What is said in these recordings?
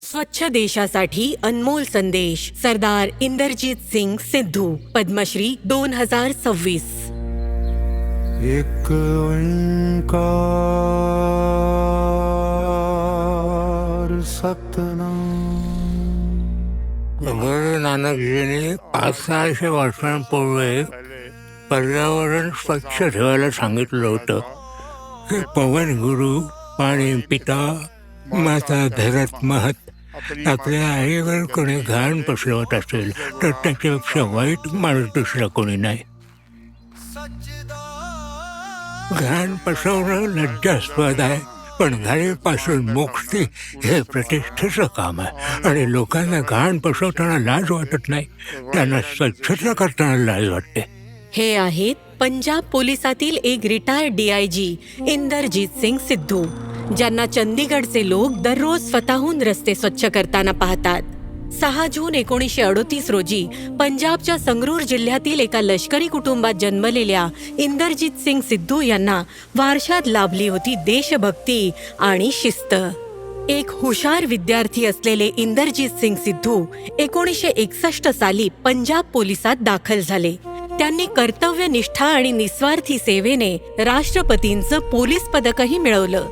स्वच्छ देशासाठी अनमोल संदेश. सरदार इंदरजीत सिंग सिद्धू, पद्मश्री 2026. एक ओंकार सतनाम. गुरु नानकजींनी 500-600 वर्षांपूर्वी पर्यावरण स्वच्छ ठेवायला सांगितलं होतं. हे पवन गुरु, पाणी पिता, माता धरत महत. आपल्या आईवर कोणी घाण पसरवत असेल तर त्याच्यापेक्षा वाईट माणूस दुसरा कोणी नाही. घाण पसरवणं लज्जास्पद आहे, पण घाणीपासून मुक्ती हे प्रतिष्ठेचं काम आहे. आणि लोकांना घाण पसरवताना लाज वाटत नाही, त्यांना स्वच्छता करताना लाज वाटते. हे आहेत पंजाब पोलिसातील एक रिटायर्ड DIG इंदरजीत सिंग सिद्धू, ज्यांना चंदीगडचे लोक दररोज स्वतःहून रस्ते स्वच्छ करताना पाहतात. 6 जून 1938 रोजी पंजाबच्या संगरूर जिल्ह्यातील एका लष्करी कुटुंबात जन्मलेल्या इंदरजीत सिंग सिद्धू यांना वारशात लाभली होती देशभक्ती आणि शिस्त. एक हुशार विद्यार्थी असलेले इंदरजीत सिंग सिद्धू 1961 साली पंजाब पोलिसात दाखल झाले. त्यांनी कर्तव्यनिष्ठा आणि निस्वार्थी सेवेने राष्ट्रपतींचं पोलीस पदकही मिळवलं.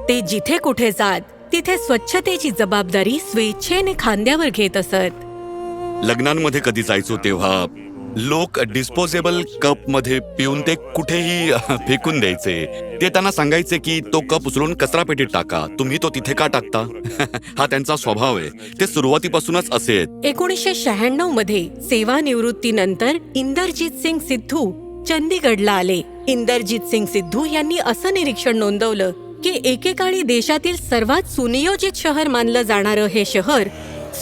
ते जिथे कुठे जात तिथे स्वच्छतेची जबाबदारी स्वेच्छेने खांद्यावर घेत असत. लग्नांमध्ये कधी जायचो तेव्हा लोक डिस्पोजेबल कप मध्ये पिऊन ते कुठेही फेकून द्यायचे. ते त्यांना सांगायचे की तो कप उचलून कचरापेटीत टाका, तुम्ही तो तिथे का टाकता? हा त्यांचा स्वभाव आहे. ते सुरुवातीपासूनच असे आहेत. 1996 मध्ये सेवानिवृत्तीनंतर इंदरजीत सिंग सिद्धू चंदीगडला आले. इंदरजीत सिंग सिद्धू यांनी असं निरीक्षण नोंदवलं की एकेकाळी देशातील सर्वात सुनियोजित शहर मानलं जाणारं हे शहर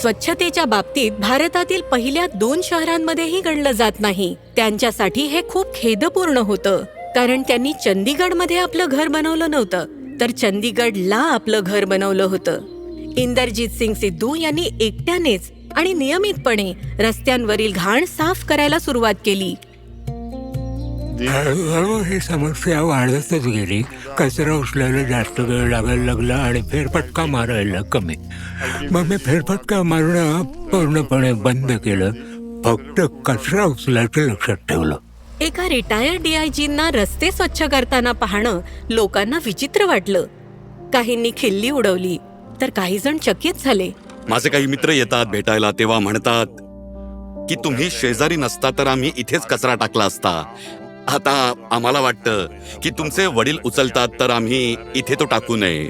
स्वच्छतेच्या बाबतीत भारतातील पहिल्या 2 शहरांमध्येही गणलं जात नाही. त्यांच्यासाठी हे खूप खेदपूर्ण होतं, कारण त्यांनी चंदीगडमध्ये आपलं घर बनवलं नव्हतं, तर चंदीगडला आपलं घर बनवलं होतं. इंदरजीत सिंग सिद्धू यांनी एकट्यानेच आणि नियमितपणे रस्त्यांवरील घाण साफ करायला सुरुवात केली. हळूहळू ही समस्या वाढतच गेली. कचरा उचलायला जास्त वेळ लागायला लागला आणि फेरफटका मारायला कमी. मग मी फेरफटका मारणं पूर्णपणे बंद केलं. फक्त कचरा उचलायचं लक्षात ठेवलं. एका रिटायर्ड DIGंना रस्ते स्वच्छ करताना पाहणं लोकांना विचित्र वाटलं. काहींनी खिल्ली उडवली तर काही जण चकित झाले. माझे काही मित्र येतात भेटायला तेव्हा म्हणतात की तुम्ही शेजारी नसता तर आम्ही इथेच कचरा टाकला असता. आता आम्हाला वाटतं की तुमचे वडील उचलतात तर आम्ही इथे तो टाकू नये.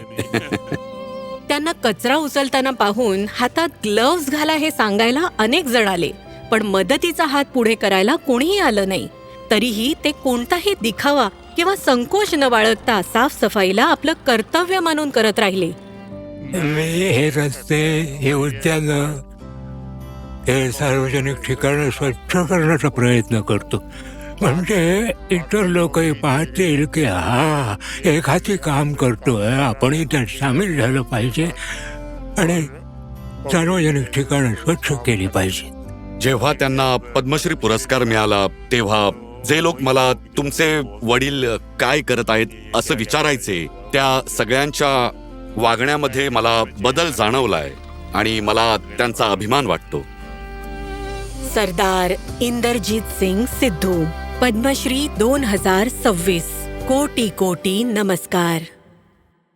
त्यांना कचरा उचलताना पाहून हातात ग्लोव्हज घाला हे सांगायला अनेक जण आले, पण मदतीचा हात पुढे करायला कोणीही आलं नाही. तरीही ते कोणताही दिखावा किंवा संकोच न बाळगता साफसफाईला आपलं कर्तव्य मानून करत राहिले. मी हे रस्ते, हे उद्यान, हे सार्वजनिक ठिकाणं स्वच्छ करण्याचा प्रयत्न करतो. म्हणजे इतर लोकही पाहतील की हा एक हाती काम करतोय, आपणही त्यात सामील झालं पाहिजे आणि सार्वजनिक ठिकाणं स्वच्छ केली पाहिजे. जेव्हा त्यांना पद्मश्री पुरस्कार मिळाला तेव्हा जे लोक मला तुमचे वडील काय करत आहेत असं विचारायचे, त्या सगळ्यांच्या वागण्यामध्ये मला बदल जाणवलाय आणि मला त्यांचा अभिमान वाटतो. सरदार इंदरजीत सिंग सिद्धू, पद्मश्री 2026. कोटी कोटी नमस्कार.